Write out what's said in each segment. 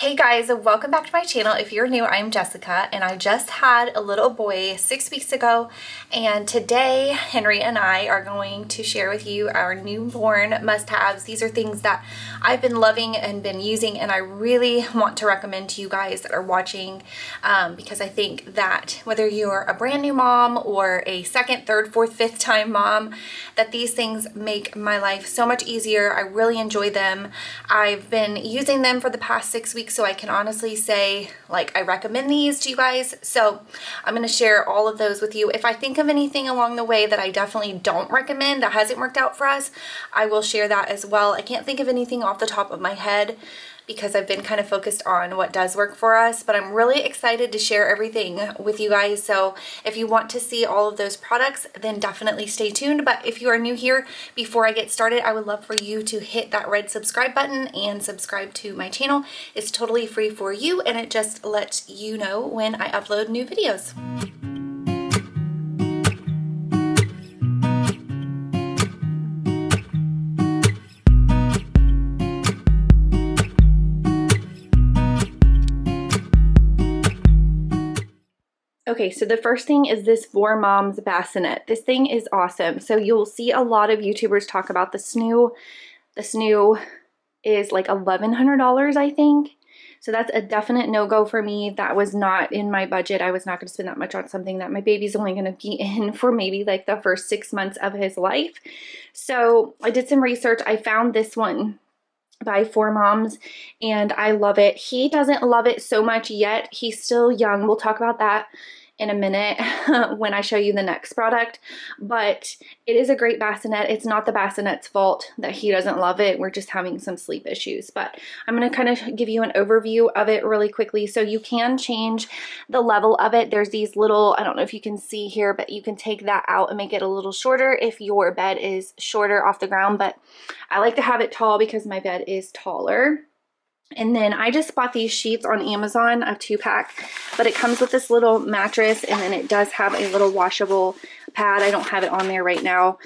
Hey guys, welcome back to my channel. If you're new, I'm Jessica and I just had a little boy 6 weeks ago, and today Henry and I are going to share with you our newborn must-haves. These are things that I've been loving and been using, and I really want to recommend to you guys that are watching because I think that whether you're a brand new mom or a second, third, fourth, fifth time mom, that these things make my life so much easier. I really enjoy them. I've been using them for the past 6 weeks, so I can honestly say, like, I recommend these to you guys. So I'm going to share all of those with you. If I think of anything along the way that I definitely don't recommend, that hasn't worked out for us, I will share that as well. I can't think of anything off the top of my head because I've been kind of focused on what does work for us, but I'm really excited to share everything with you guys. So if you want to see all of those products, then definitely stay tuned. But if you are new here, before I get started, I would love for you to hit that red subscribe button and subscribe to my channel. It's totally free for you, and it just lets you know when I upload new videos. Okay, so the first thing is this For Moms bassinet. This thing is awesome. So you'll see a lot of YouTubers talk about the snoo. The snoo is like $1,100, I think. So that's a definite no-go for me. That was not in my budget. I was not going to spend that much on something that my baby's only going to be in for maybe like the first 6 months of his life. So I did some research. I found this one by For Moms and I love it. He doesn't love it so much yet. He's still young. We'll talk about that in a minute when I show you the next product, but it is a great bassinet. It's not the bassinet's fault that he doesn't love it. We're just having some sleep issues, but I'm going to kind of give you an overview of it really quickly. So you can change the level of it. There's these little, I don't know if you can see here, but you can take that out and make it a little shorter if your bed is shorter off the ground, but I like to have it tall because my bed is taller. And then I just bought these sheets on Amazon, a 2-pack, but it comes with this little mattress, and then it does have a little washable pad. I don't have it on there right now,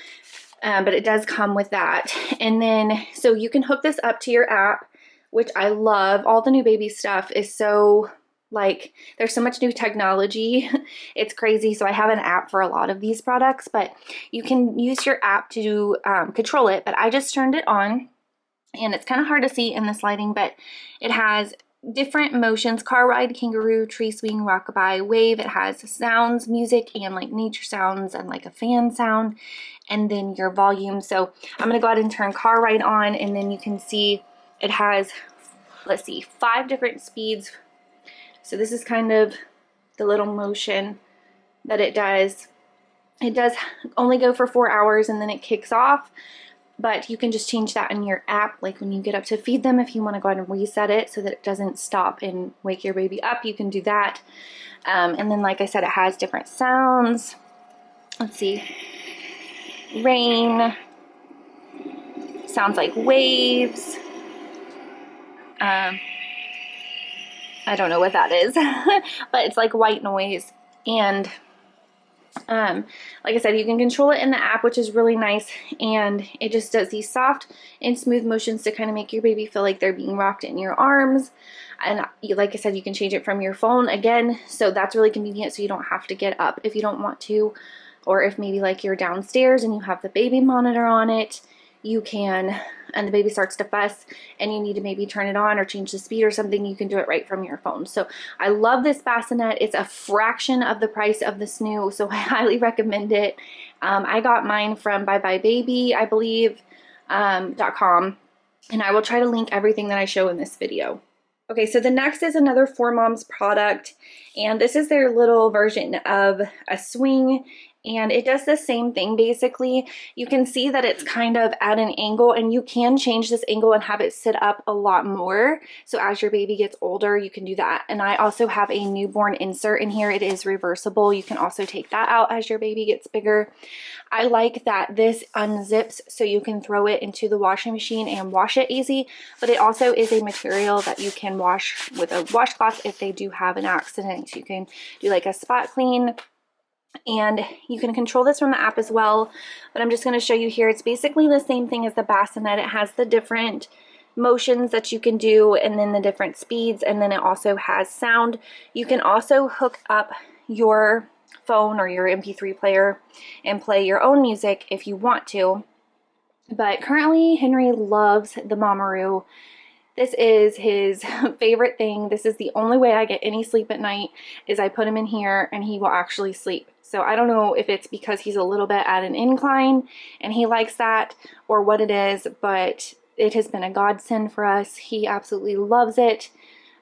but it does come with that. And then, so you can hook this up to your app, which I love. All the new baby stuff is so, like, there's so much new technology. It's crazy. So I have an app for a lot of these products, but you can use your app to control it. But I just turned it on. And it's kind of hard to see in this lighting, but it has different motions: car ride, kangaroo, tree swing, rockabye, wave. It has sounds, music, and like nature sounds and like a fan sound, and then your volume. So I'm going to go ahead and turn car ride on, and then you can see it has, let's see, 5 different speeds. So this is kind of the little motion that it does. It does only go for 4 hours and then it kicks off. But you can just change that in your app, like when you get up to feed them, if you want to go ahead and reset it so that it doesn't stop and wake your baby up, you can do that. And then, like I said, it has different sounds. Let's see. Rain. Sounds like waves. I don't know what that is, but it's like white noise. And like I said, you can control it in the app, which is really nice, and it just does these soft and smooth motions to kind of make your baby feel like they're being rocked in your arms. And like I said, you can change it from your phone again, so that's really convenient, so you don't have to get up if you don't want to, or if maybe like you're downstairs and you have the baby monitor on it, you can, and the baby starts to fuss and you need to maybe turn it on or change the speed or something, you can do it right from your phone. So I love this bassinet. It's a fraction of the price of the snoo, so I highly recommend it. I got mine from buybuy.baby, I believe, .com, and I will try to link everything that I show in this video. Okay, so the next is another For Moms product, and this is their little version of a swing, and it does the same thing basically. You can see that it's kind of at an angle, and you can change this angle and have it sit up a lot more. So as your baby gets older, you can do that. And I also have a newborn insert in here. It is reversible. You can also take that out as your baby gets bigger. I like that this unzips so you can throw it into the washing machine and wash it easy, but it also is a material that you can wash with a washcloth if they do have an accident. You can do like a spot clean, and you can control this from the app as well, but I'm just going to show you here. It's basically the same thing as the bassinet. It has the different motions that you can do, and then the different speeds, and then it also has sound. You can also hook up your phone or your MP3 player and play your own music if you want to. But currently Henry loves the Mamaroo. This is his favorite thing. This is the only way I get any sleep at night, is I put him in here and he will actually sleep. So I don't know if it's because he's a little bit at an incline and he likes that, or what it is, but it has been a godsend for us. He absolutely loves it.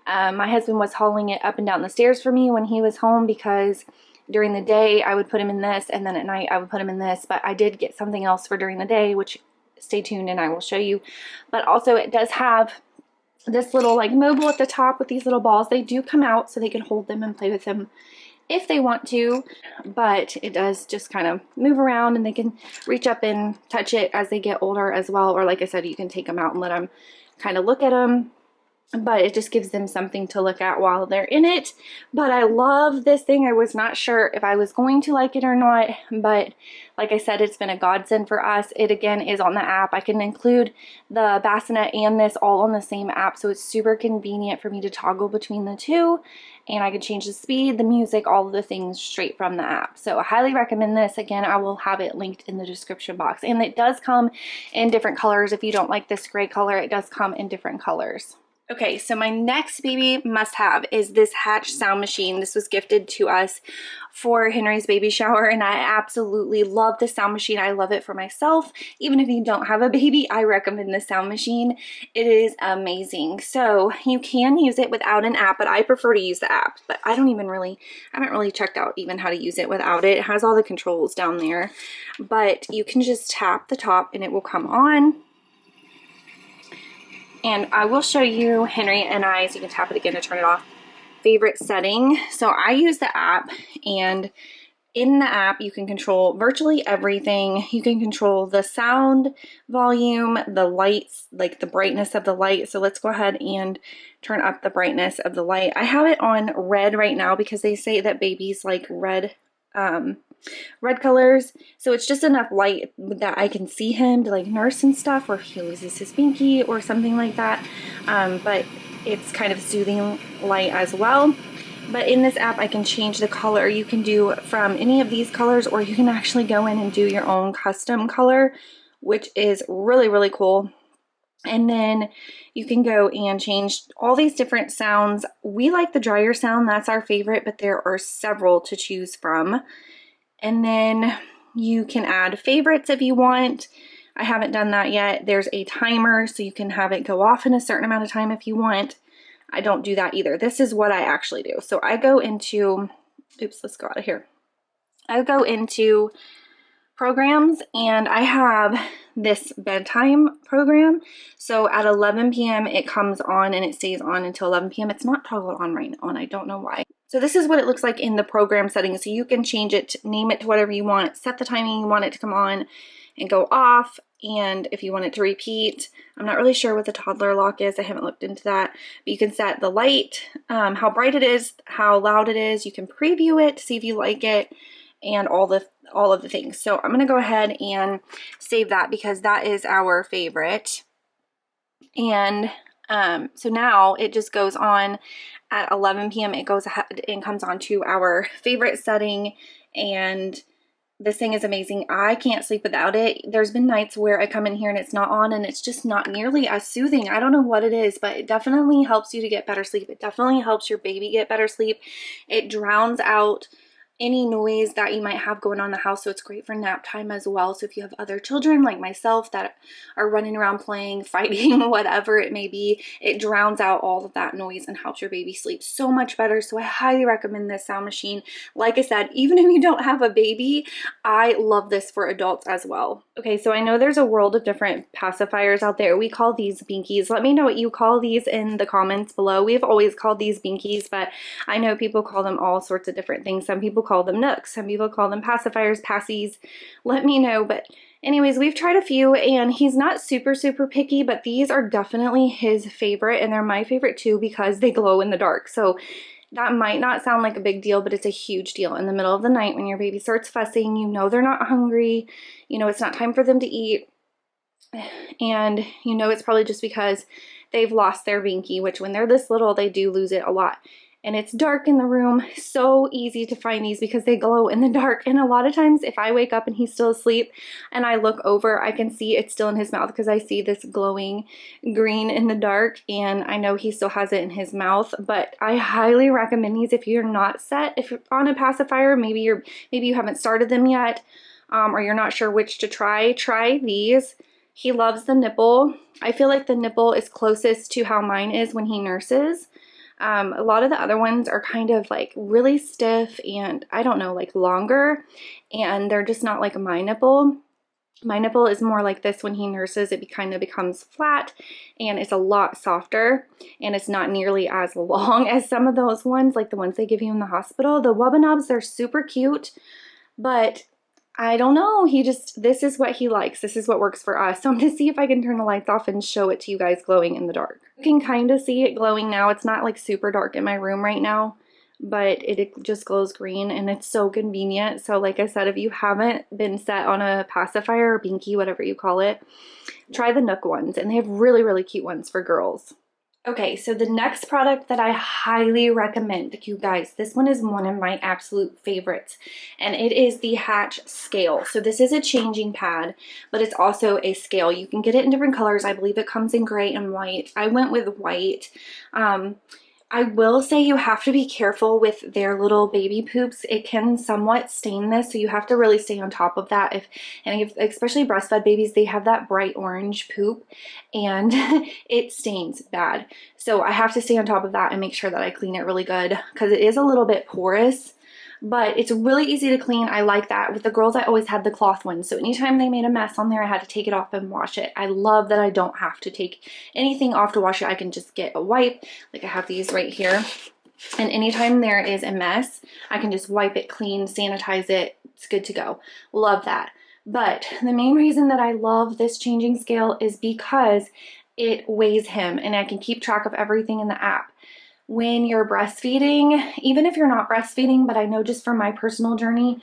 My husband was hauling it up and down the stairs for me when he was home, because during the day I would put him in this, and then at night I would put him in this. But I did get something else for during the day, which stay tuned and I will show you. But also it does have this little like mobile at the top with these little balls. They do come out so they can hold them and play with them if they want to, but it does just kind of move around, and they can reach up and touch it as they get older as well. Or like I said, you can take them out and let them kind of look at them, but it just gives them something to look at while they're in it. But I love this thing. I was not sure if I was going to like it or not, but like I said, it's been a godsend for us. It again is on the app. I can include the bassinet and this all on the same app, so it's super convenient for me to toggle between the two, and I can change the speed, the music, all of the things straight from the app. So I highly recommend this. Again, I will have it linked in the description box, and it does come in different colors. If you don't like this gray color, it does come in different colors. Okay, so my next baby must-have is this Hatch sound machine. This was gifted to us for Henry's baby shower, and I absolutely love this sound machine. I love it for myself. Even if you don't have a baby, I recommend this sound machine. It is amazing. So you can use it without an app, but I prefer to use the app. But I haven't really checked out even how to use it without it. It has all the controls down there, but you can just tap the top and it will come on. And I will show you Henry and I, so you can tap it again to turn it off, favorite setting. So I use the app, and in the app you can control virtually everything. You can control the sound volume, the lights, like the brightness of the light. So let's go ahead and turn up the brightness of the light. I have it on red right now because they say that babies like red colors, so it's just enough light that I can see him to like nurse and stuff, or if he loses his binky or something like that, but it's kind of soothing light as well. But in this app I can change the color. You can do from any of these colors, or you can actually go in and do your own custom color, which is really, really cool. And then you can go and change all these different sounds. We like the dryer sound, that's our favorite, but there are several to choose from. And then you can add favorites if you want. I haven't done that yet. There's a timer, so you can have it go off in a certain amount of time if you want. I don't do that either. This is what I actually do. So I go into, oops, let's go out of here. I go into programs, and I have this bedtime program. So at 11 p.m. it comes on and it stays on until 11 p.m. It's not toggled on right now, and I don't know why. So this is what it looks like in the program settings. So you can change it, name it to whatever you want, set the timing you want it to come on and go off, and if you want it to repeat. I'm not really sure what the toddler lock is. I haven't looked into that. But you can set the light, how bright it is, how loud it is. You can preview it to see if you like it, and all of the things. So I'm gonna go ahead and save that because that is our favorite. And so now it just goes on at 11 p.m. It goes ahead and comes on to our favorite setting, and this thing is amazing. I can't sleep without it. There's been nights where I come in here and it's not on, and it's just not nearly as soothing. I don't know what it is, but it definitely helps you to get better sleep. It definitely helps your baby get better sleep. It drowns out any noise that you might have going on in the house, so it's great for nap time as well. So if you have other children like myself that are running around playing, fighting, whatever it may be, it drowns out all of that noise and helps your baby sleep so much better. So I highly recommend this sound machine. Like I said, even if you don't have a baby, I love this for adults as well. Okay, so I know there's a world of different pacifiers out there. We call these Binkies. Let me know what you call these in the comments below. We've always called these Binkies, but I know people call them all sorts of different things. Some people call them nooks, some people call them pacifiers, passies. Let me know. But anyways, we've tried a few, and he's not super picky, but these are definitely his favorite, and they're my favorite too because they glow in the dark. So that might not sound like a big deal, but it's a huge deal. In the middle of the night when your baby starts fussing, you know they're not hungry, you know it's not time for them to eat, And you know it's probably just because they've lost their Binky, which when they're this little, they do lose it a lot. And it's dark in the room. So easy to find these because they glow in the dark. And a lot of times if I wake up and he's still asleep and I look over, I can see it's still in his mouth because I see this glowing green in the dark, and I know he still has it in his mouth. But I highly recommend these if you're not set if you're on a pacifier. Maybe you haven't started them yet, or you're not sure which to try these. He loves the nipple. I feel like the nipple is closest to how mine is when he nurses. A lot of the other ones are kind of like really stiff and I don't know, like longer, and they're just not like my nipple. My nipple is more like this when he nurses. It kind of becomes flat and it's a lot softer, and it's not nearly as long as some of those ones, like the ones they give you in the hospital. The Wubba Nubs, they're super cute, but I don't know, this is what he likes. This is what works for us. So I'm going to see if I can turn the lights off and show it to you guys glowing in the dark. You can kind of see it glowing now. It's not like super dark in my room right now, but it just glows green and it's so convenient. So like I said, if you haven't been set on a pacifier or Binky, whatever you call it, try the Nook ones, and they have really, really cute ones for girls. Okay, so the next product that I highly recommend, you guys, this one is one of my absolute favorites, and it is the Hatch scale. So this is a changing pad, but it's also a scale. You can get it in different colors. I believe it comes in gray and white. I went with white. I will say you have to be careful with their little baby poops. It can somewhat stain this, so you have to really stay on top of that. Especially breastfed babies, they have that bright orange poop and it stains bad. So I have to stay on top of that and make sure that I clean it really good because it is a little bit porous. But it's really easy to clean. I like that. With the girls, I always had the cloth ones. So anytime they made a mess on there, I had to take it off and wash it. I love that I don't have to take anything off to wash it. I can just get a wipe. Like I have these right here. And anytime there is a mess, I can just wipe it clean, sanitize it. It's good to go. Love that. But the main reason that I love this changing scale is because it weighs him and I can keep track of everything in the app. When you're breastfeeding, even if you're not breastfeeding, but I know just from my personal journey,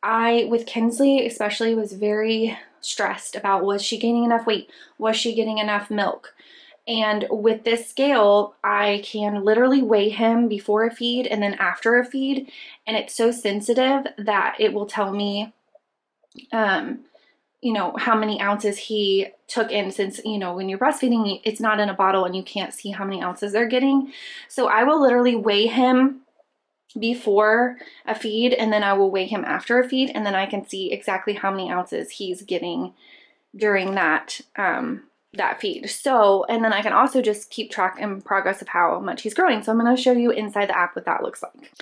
with Kinsley especially, was very stressed about, was she gaining enough weight? Was she getting enough milk? And with this scale, I can literally weigh him before a feed and then after a feed. And it's so sensitive that it will tell me, you know, how many ounces he took in, since, you know, when you're breastfeeding, it's not in a bottle and you can't see how many ounces they're getting. So I will literally weigh him before a feed and then I will weigh him after a feed, and then I can see exactly how many ounces he's getting during that feed. So, and then I can also just keep track and progress of how much he's growing. So I'm going to show you inside the app what that looks like.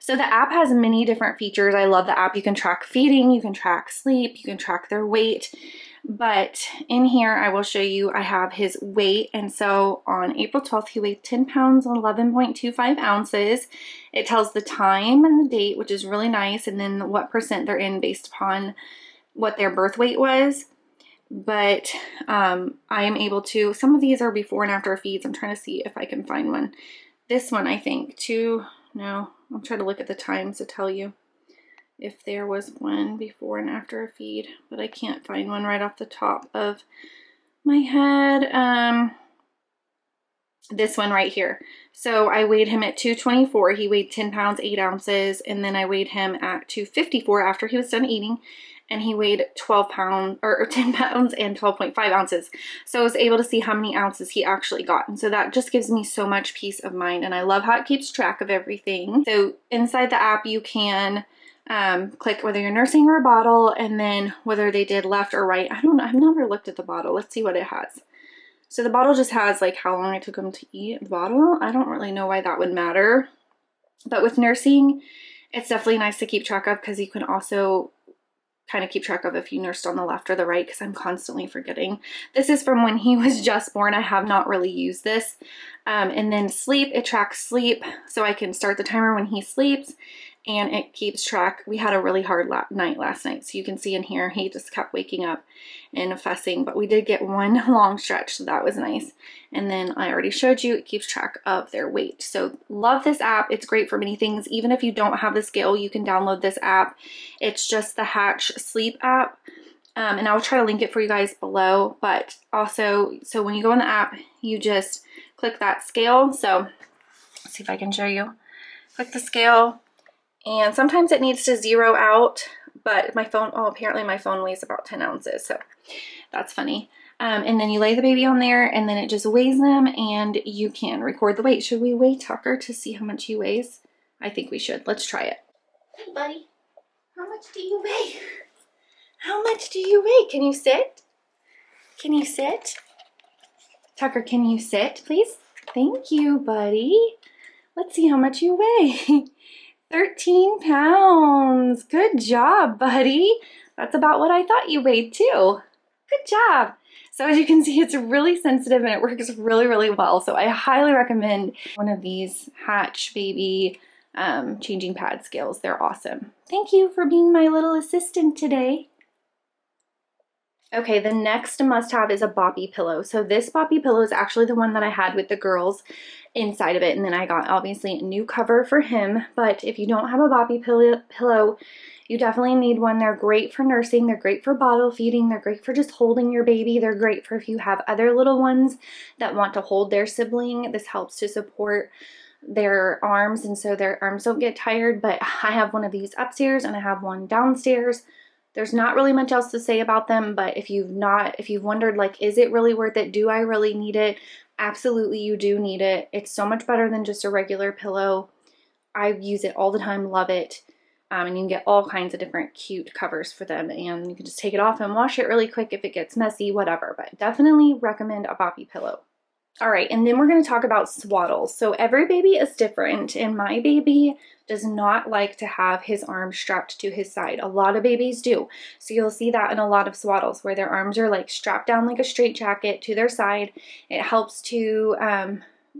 So the app has many different features. I love the app. You can track feeding, you can track sleep, you can track their weight. But in here, I will show you, I have his weight. And so on April 12th, he weighed 10 pounds and 11.25 ounces. It tells the time and the date, which is really nice. And then what percent they're in based upon what their birth weight was. But I am able to, some of these are before and after feeds. I'm trying to see if I can find one. This one, I think, no, I'm trying to look at the times to tell you if there was one before and after a feed, but I can't find one right off the top of my head. This one right here. So I weighed him at 224. He weighed 10 pounds, 8 ounces. And then I weighed him at 254 after he was done eating. And he weighed 12 pounds or 10 pounds and 12.5 ounces. So I was able to see how many ounces he actually got. And so that just gives me so much peace of mind. And I love how it keeps track of everything. So inside the app, you can click whether you're nursing or a bottle, and then whether they did left or right. I don't know. I've never looked at the bottle. Let's see what it has. So the bottle just has like how long it took him to eat the bottle. I don't really know why that would matter. But with nursing, it's definitely nice to keep track of, because you can also kind of keep track of if you nursed on the left or the right, because I'm constantly forgetting. This is from when he was just born. I have not really used this. And then sleep, it tracks sleep. So I can start the timer when he sleeps, and it keeps track. We had a really hard night last night. So you can see in here, he just kept waking up and fussing, but we did get one long stretch. So that was nice. And then I already showed you, it keeps track of their weight. So love this app. It's great for many things. Even if you don't have the scale, you can download this app. It's just the Hatch Sleep app. And I'll try to link it for you guys below, but also, so when you go in the app, you just click that scale. So let's see if I can show you. Click the scale, and sometimes it needs to zero out, but my phone, oh, apparently my phone weighs about 10 ounces, so that's funny. And then you lay the baby on there, and then it just weighs them, and you can record the weight. Should we weigh Tucker to see how much he weighs? I think we should. Let's try it. Hey, buddy. How much do you weigh? How much do you weigh? Can you sit? Can you sit? Tucker, can you sit, please? Thank you, buddy. Let's see how much you weigh. 13 pounds. Good job, buddy. That's about what I thought you weighed too. Good job. So as you can see, it's really sensitive and it works really, really well. So I highly recommend one of these Hatch Baby changing pad scales. They're awesome. Thank you for being my little assistant today. Okay, the next must-have is a Boppy Pillow. So this Boppy Pillow is actually the one that I had with the girls inside of it, and then I got obviously a new cover for him. But if you don't have a Boppy Pillow, you definitely need one. They're great for nursing, they're great for bottle feeding, they're great for just holding your baby, they're great for if you have other little ones that want to hold their sibling. This helps to support their arms, and so their arms don't get tired. But I have one of these upstairs and I have one downstairs. There's not really much else to say about them, but if you've wondered, like, is it really worth it? Do I really need it? Absolutely, you do need it. It's so much better than just a regular pillow. I use it all the time, love it. And you can get all kinds of different cute covers for them, and you can just take it off and wash it really quick if it gets messy, whatever. But definitely recommend a Boppy Pillow. All right, and then we're going to talk about Swaddles. So every baby is different, and my baby does not like to have his arms strapped to his side. A lot of babies do. So you'll see that in a lot of Swaddles where their arms are like strapped down like a straitjacket to their side. It helps to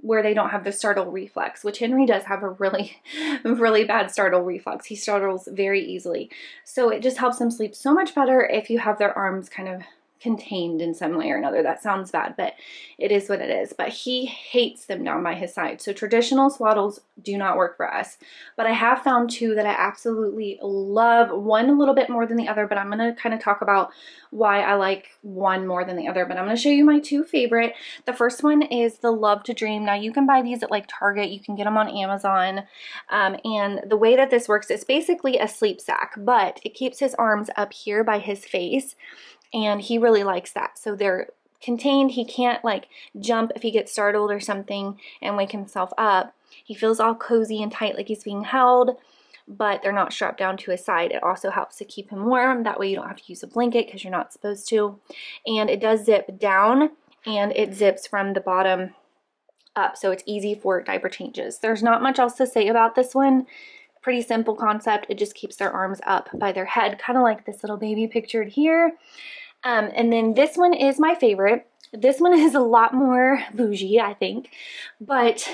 where they don't have the startle reflex, which Henry does have a really, really bad startle reflex. He startles very easily. So it just helps them sleep so much better if you have their arms kind of contained in some way or another. That sounds bad, but it is what it is. But he hates them down by his side. So traditional Swaddles do not work for us. But I have found two that I absolutely love. One a little bit more than the other, but I'm going to kind of talk about why I like one more than the other. But I'm going to show you my two favorite. The first one is the Love to Dream. Now you can buy these at like Target. You can get them on Amazon. And the way that this works is basically a sleep sack, but it keeps his arms up here by his face. And he really likes that. So they're contained. He can't like jump if he gets startled or something and wake himself up. He feels all cozy and tight like he's being held, but they're not strapped down to his side. It also helps to keep him warm. That way you don't have to use a blanket because you're not supposed to. And it does zip down and it zips from the bottom up. So it's easy for diaper changes. There's not much else to say about this one. Pretty simple concept. It just keeps their arms up by their head, kind of like this little baby pictured here. And then this one is my favorite. This one is a lot more bougie, I think, but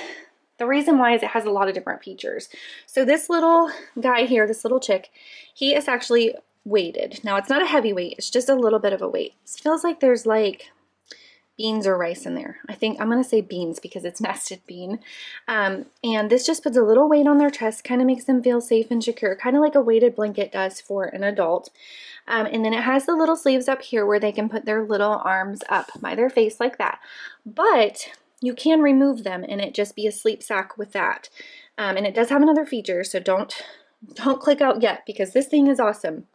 the reason why is it has a lot of different features. So this little guy here, this little chick, he is actually weighted. Now it's not a heavy weight, it's just a little bit of a weight. It feels like there's like beans or rice in there. I think I'm going to say beans because it's nested bean. And this just puts a little weight on their chest, kind of makes them feel safe and secure, kind of like a weighted blanket does for an adult. And then it has the little sleeves up here where they can put their little arms up by their face like that. But you can remove them and it just be a sleep sack with that. And it does have another feature, so don't click out yet because this thing is awesome.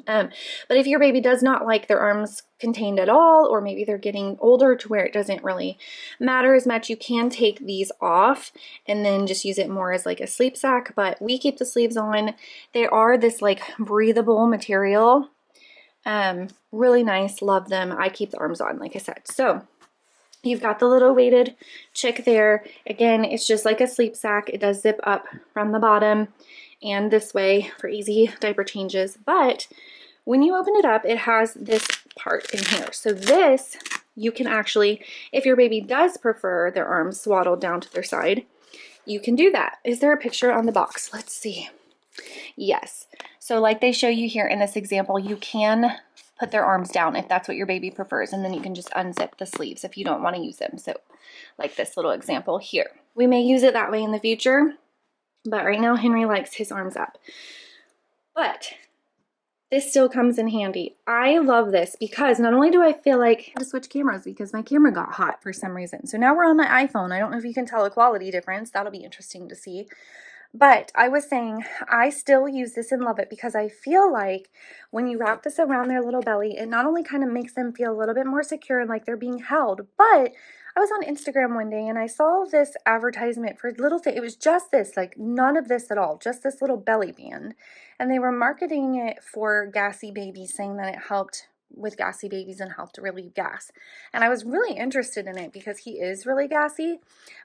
But if your baby does not like their arms contained at all, or maybe they're getting older to where it doesn't really matter as much, you can take these off and then just use it more as like a sleep sack. But we keep the sleeves on. They are this like breathable material. Really nice, love them. I keep the arms on, like I said. So you've got the little weighted chick there. Again, it's just like a sleep sack. It does zip up from the bottom and this way for easy diaper changes. But when you open it up, it has this part in here. So this, you can actually, if your baby does prefer their arms swaddled down to their side, you can do that. Is there a picture on the box? Let's see. Yes. So like they show you here in this example, you can put their arms down if that's what your baby prefers, and then you can just unzip the sleeves if you don't want to use them. So like this little example here. We may use it that way in the future, but right now Henry likes his arms up. But this still comes in handy. I love this because not only do I feel like I had to switch cameras because my camera got hot for some reason. So now we're on my iPhone. I don't know if you can tell a quality difference. That'll be interesting to see. But I was saying I still use this and love it because I feel like when you wrap this around their little belly, it not only kind of makes them feel a little bit more secure and like they're being held, but I was on Instagram one day and I saw this advertisement for little thing. It was just this, like none of this at all, just this little belly band. And they were marketing it for gassy babies, saying that it helped with gassy babies and helped relieve gas. And I was really interested in it because he is really gassy.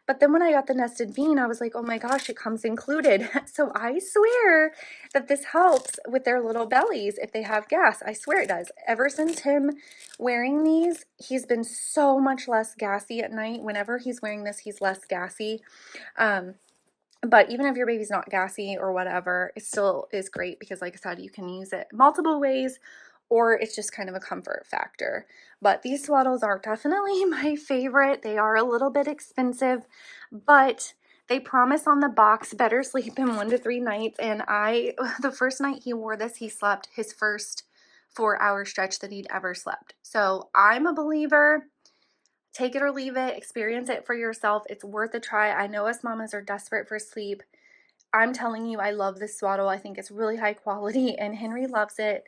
But then when I got the nested bean, I was like, oh my gosh, it comes included. So I swear that this helps with their little bellies if they have gas. I swear it does. Ever since him wearing these, he's been so much less gassy at night. Whenever he's wearing this, he's less gassy. But even if your baby's not gassy or whatever, it still is great because, like I said, you can use it multiple ways, or it's just kind of a comfort factor. But these Swaddles are definitely my favorite. They are a little bit expensive, but they promise on the box better sleep in 1 to 3 nights. And the first night he wore this, he slept his first 4-hour stretch that he'd ever slept. So I'm a believer. Take it or leave it. Experience it for yourself. It's worth a try. I know us mamas are desperate for sleep. I'm telling you, I love this Swaddle. I think it's really high quality, and Henry loves it.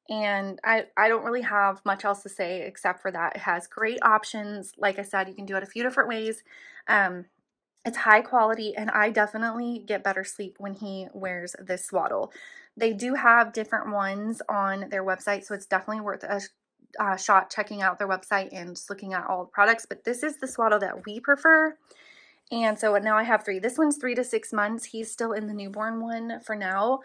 And I don't really have much else to say except for that. It has great options. Like I said, you can do it a few different ways. It's high quality, and I definitely get better sleep when he wears this Swaddle. They do have different ones on their website, so it's definitely worth a shot checking out their website and just looking at all the products. But this is the Swaddle that we prefer. And so now I have 3. This one's 3 to 6 months. He's still in the newborn one for now.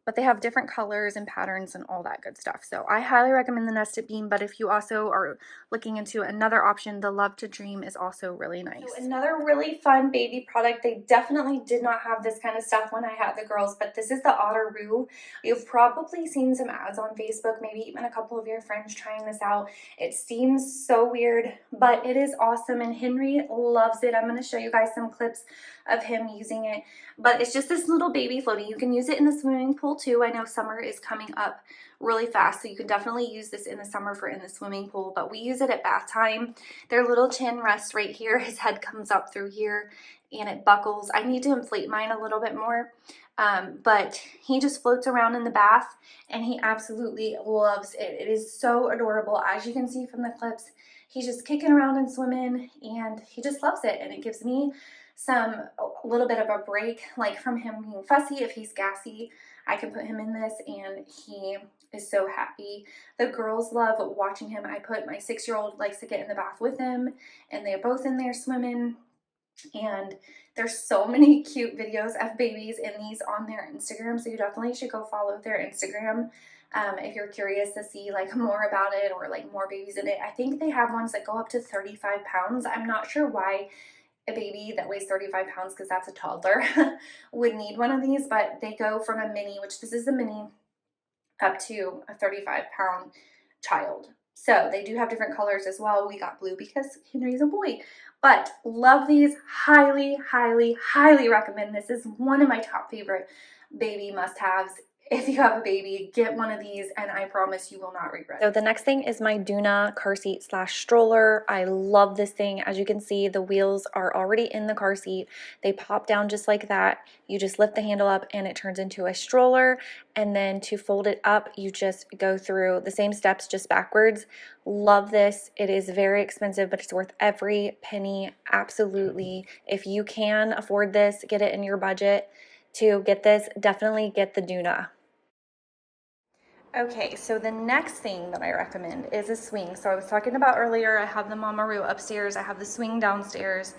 But they have different colors and patterns and all that good stuff. So I highly recommend the nested bean, but if you also are looking into another option, the Love to Dream is also really nice. So another really fun baby product. They definitely did not have this kind of stuff when I had the girls, but this is the Otteroo. You've probably seen some ads on Facebook, maybe even a couple of your friends trying this out. It seems so weird, but it is awesome, and Henry loves it. I'm going to show you guys some clips of him using it, but it's just this little baby floaty. You can use it in the swimming pool too. I know summer is coming up really fast, so you can definitely use this in the summer for in the swimming pool, but we use it at bath time. Their little chin rests right here. His head comes up through here and it buckles. I need to inflate mine a little bit more, but he just floats around in the bath and he absolutely loves it. It is so adorable. As you can see from the clips, he's just kicking around and swimming, and he just loves it, and it gives me a little bit of a break, like from him being fussy. If he's gassy, I can put him in this and he is so happy. The girls love watching him. My 6-year-old likes to get in the bath with him, and they're both in there swimming. And there's so many cute videos of babies in these on their Instagram, so you definitely should go follow their Instagram if you're curious to see like more about it or like more babies in it. I think they have ones that go up to 35 pounds. I'm not sure why a baby that weighs 35 pounds, because that's a toddler, would need one of these, but they go from a mini, which this is a mini, up to a 35-pound child. So they do have different colors as well. We got blue because Henry's a boy, but love these. Highly, highly, highly recommend. This is one of my top favorite baby must-haves. If you have a baby, get one of these, and I promise you will not regret it. So the next thing is my Duna car seat / stroller. I love this thing. As you can see, the wheels are already in the car seat. They pop down just like that. You just lift the handle up and it turns into a stroller. And then to fold it up, you just go through the same steps, just backwards. Love this. It is very expensive, but it's worth every penny. Absolutely. If you can afford this, get it in your budget to get this, definitely get the Duna. Okay, so the next thing that I recommend is a swing. So I was talking about earlier, I have the Mamaroo upstairs, I have the swing downstairs.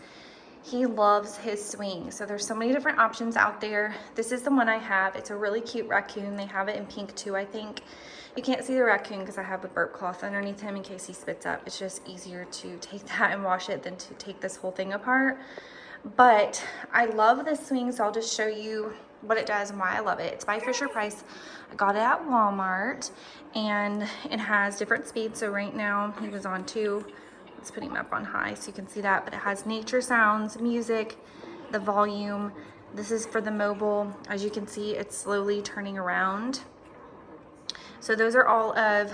He loves his swing. So there's so many different options out there. This is the one I have. It's a really cute raccoon. They have it in pink too, I think. You can't see the raccoon because I have a burp cloth underneath him in case he spits up. It's just easier to take that and wash it than to take this whole thing apart. But I love this swing, so I'll just show you what it does and why I love it. It's by Fisher-Price. I got it at Walmart, and it has different speeds. So right now he was on 2. Let's put him up on high so you can see that. But it has nature sounds, music, the volume. This is for the mobile. As you can see, it's slowly turning around. So those are all of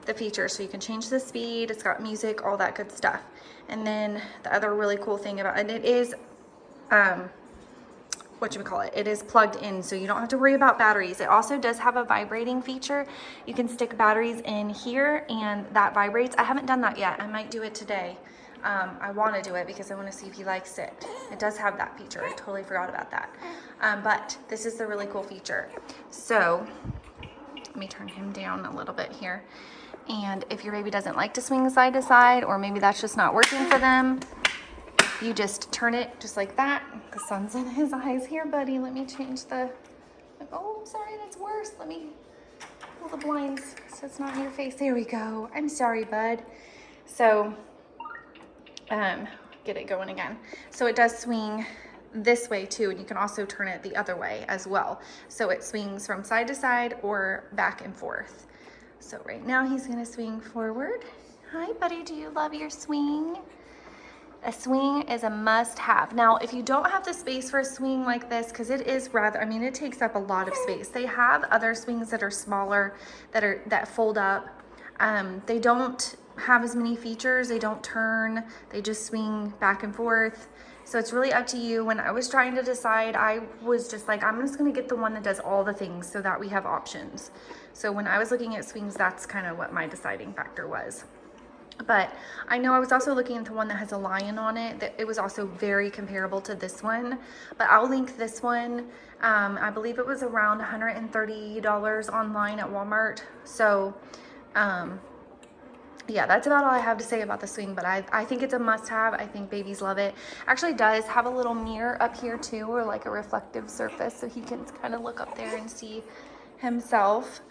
the features. So you can change the speed, it's got music, all that good stuff. And then the other really cool thing about it, it is it is plugged in, so you don't have to worry about batteries. It also does have a vibrating feature. You can stick batteries in here and that vibrates. I haven't done that yet. I might do it today. I want to do it because I want to see if he likes it. It does have that feature. I totally forgot about that. But this is the really cool feature. So let me turn him down a little bit here. And if your baby doesn't like to swing side to side, or maybe that's just not working for them, you just turn it just like that. The sun's in his eyes. Here, buddy, let me change the, oh, I'm sorry, that's worse. Let me pull the blinds so it's not in your face. There we go. I'm sorry, bud. So, get it going again. So it does swing this way too, and you can also turn it the other way as well. So it swings from side to side or back and forth. So right now he's gonna swing forward. Hi, buddy, do you love your swing? A swing is a must-have. Now, if you don't have the space for a swing like this, because it is rather, I mean, it takes up a lot of space. They have other swings that are smaller, that fold up. They don't have as many features. They don't turn. They just swing back and forth. So it's really up to you. When I was trying to decide, I was just like, I'm just going to get the one that does all the things so that we have options. So when I was looking at swings, that's kind of what my deciding factor was. But I know I was also looking into one that has a lion on it. That it was also very comparable to this one. But I'll link this one. I believe it was around $130 online at Walmart. So, yeah, that's about all I have to say about the swing. But I think it's a must-have. I think babies love it. Actually does have a little mirror up here too, or like a reflective surface, so he can kind of look up there and see himself.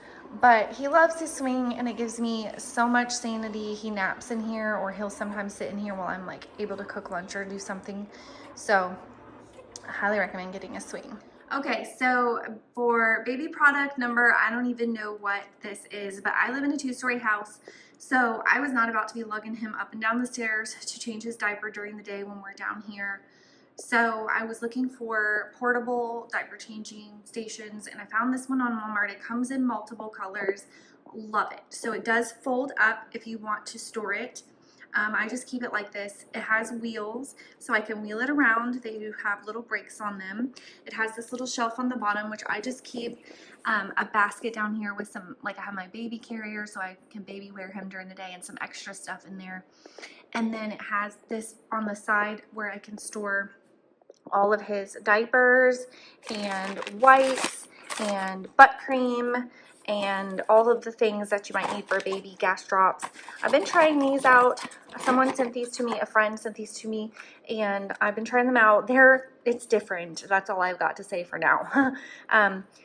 But he loves to swing, and it gives me so much sanity. He naps in here, or he'll sometimes sit in here while I'm like able to cook lunch or do something. So I highly recommend getting a swing. Okay, so for baby product number, I don't even know what this is, but I live in a 2-story house. So I was not about to be lugging him up and down the stairs to change his diaper during the day when we're down here. So I was looking for portable diaper changing stations, and I found this one on Walmart. It comes in multiple colors. Love it. So it does fold up if you want to store it. I just keep it like this. It has wheels, so I can wheel it around. They do have little brakes on them. It has this little shelf on the bottom, which I just keep a basket down here with some, like I have my baby carrier so I can baby wear him during the day, and some extra stuff in there. And then it has this on the side where I can store all of his diapers and wipes and butt cream and all of the things that you might need for a baby, gas drops. I've been trying these out. Someone sent these to me, a friend sent these to me, and I've been trying them out. It's different. That's all I've got to say for now.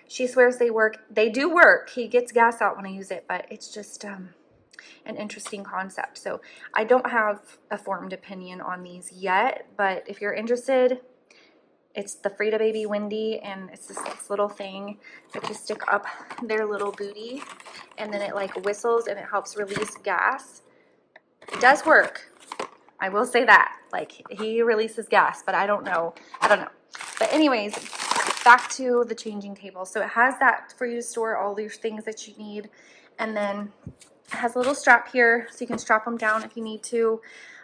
She swears they work. They do work. He gets gas out when I use it, but it's just an interesting concept. So I don't have a formed opinion on these yet, but if you're interested, it's the Frida Baby Windy, and it's this little thing that you stick up their little booty, and then it like whistles and it helps release gas. It does work. I will say that. Like, he releases gas, but I don't know. But anyways, back to the changing table. So it has that for you to store all your things that you need, and then it has a little strap here so you can strap them down if you need to.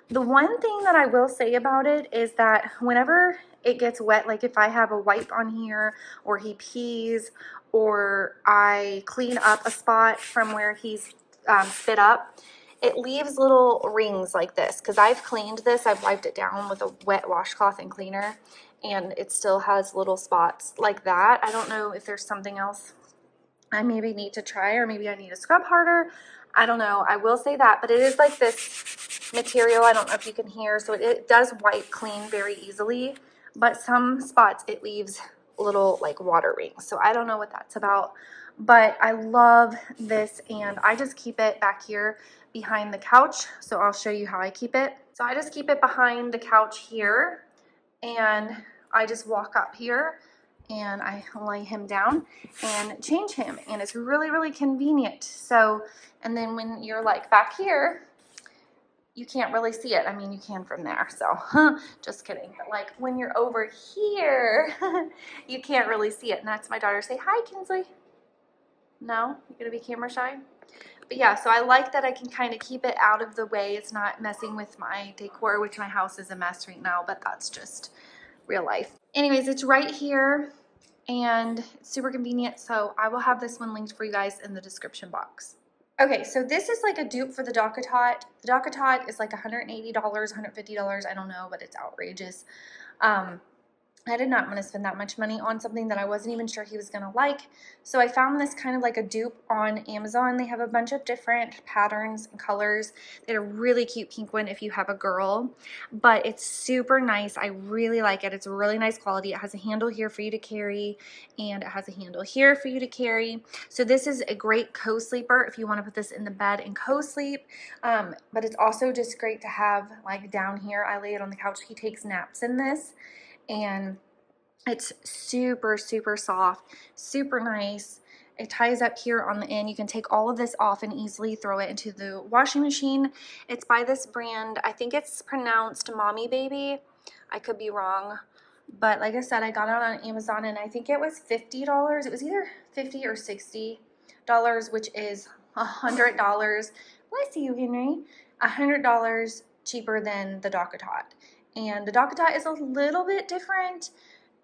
The one thing that I will say about it is that whenever it gets wet, like if I have a wipe on here, or he pees, or I clean up a spot from where he's spit up, it leaves little rings like this. Because I've cleaned this, I've wiped it down with a wet washcloth and cleaner, and it still has little spots like that. I don't know if there's something else I maybe need to try, or maybe I need to scrub harder. I don't know. I will say that, but it is like this material. I don't know if you can hear. So it does wipe clean very easily, but some spots it leaves little like water rings. So I don't know what that's about, but I love this, and I just keep it back here behind the couch. So I'll show you how I keep it. So I just keep it behind the couch here, and I just walk up here and I lay him down and change him, and it's really, really convenient. So, and then when you're like back here, you can't really see it. I mean, you can from there, so just kidding. But like when you're over here, you can't really see it. And that's my daughter. Say hi, Kinsley. No? You're gonna be camera shy? But yeah, so I like that I can kind of keep it out of the way. It's not messing with my decor, which my house is a mess right now, but that's just real life. Anyways, it's right here and it's super convenient. So I will have this one linked for you guys in the description box. Okay, so this is like a dupe for the DockATot. The DockATot is like $180, $150, I don't know, but it's outrageous. I did not want to spend that much money on something that I wasn't even sure he was going to like. So I found this kind of like a dupe on Amazon. They have a bunch of different patterns and colors. They had a really cute pink one if you have a girl, but it's super nice. I really like it. It's a really nice quality. It has a handle here for you to carry, and it has a handle here for you to carry. So this is a great co-sleeper if you want to put this in the bed and co-sleep, but it's also just great to have like down here. I lay it on the couch. He takes naps in this. And it's super, super soft, super nice. It ties up here on the end. You can take all of this off and easily throw it into the washing machine. It's by this brand. I think it's pronounced Mommy Baby. I could be wrong. But like I said, I got it on Amazon and I think it was $50. It was either $50 or $60, which is $100. Bless you, Henry. $100 cheaper than the DockATot. And the DockATot is a little bit different.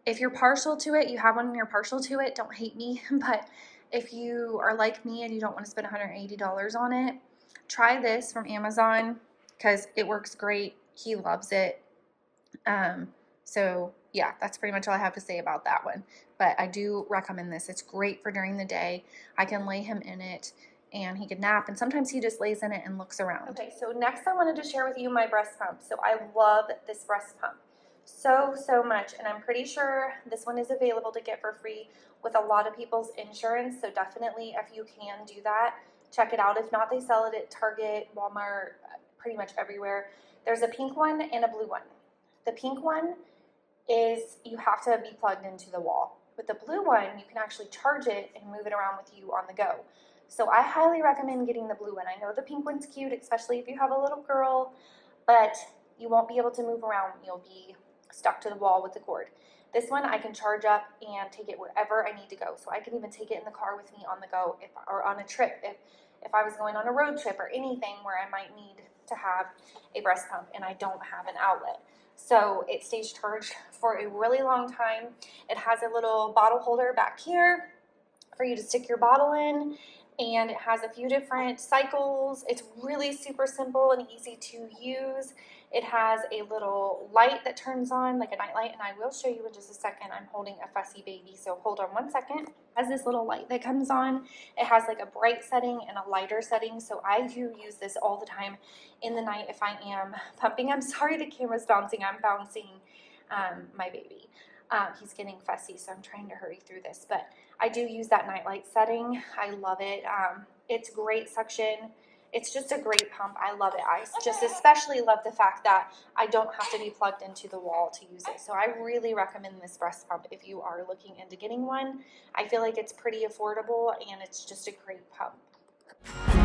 If you're partial to it, you have one and you're partial to it, don't hate me. But if you are like me and you don't want to spend $180 on it, try this from Amazon because it works great. He loves it. So yeah, that's pretty much all I have to say about that one. But I do recommend this. It's great for during the day. I can lay him in it and he can nap, and sometimes he just lays in it and looks around. Okay, so next I wanted to share with you my breast pump. So I love this breast pump so much, and I'm pretty sure this one is available to get for free with a lot of people's insurance, so definitely if you can do that, check it out. If not, they sell it at Target, Walmart, pretty much everywhere. There's a pink one and a blue one. The pink one is you have to be plugged into the wall. With the blue one, you can actually charge it and move it around with you on the go. So I highly recommend getting the blue one. I know the pink one's cute, especially if you have a little girl, but you won't be able to move around. You'll be stuck to the wall with the cord. This one I can charge up and take it wherever I need to go. So I can even take it in the car with me on the go or on a trip if I was going on a road trip or anything where I might need to have a breast pump and I don't have an outlet. So it stays charged for a really long time. It has a little bottle holder back here for you to stick your bottle in, and it has a few different cycles. It's really super simple and easy to use. It has a little light that turns on, like a night light, and I will show you in just a second. I'm holding a fussy baby, so hold on one second. It has this little light that comes on. It has like a bright setting and a lighter setting, so I do use this all the time in the night if I am pumping. I'm sorry the camera's bouncing. I'm bouncing my baby. He's getting fussy, so I'm trying to hurry through this, but I do use that nightlight setting. I love it. It's great suction. It's just a great pump. I love it. I just especially love the fact that I don't have to be plugged into the wall to use it. So I really recommend this breast pump if you are looking into getting one. I feel like it's pretty affordable and it's just a great pump.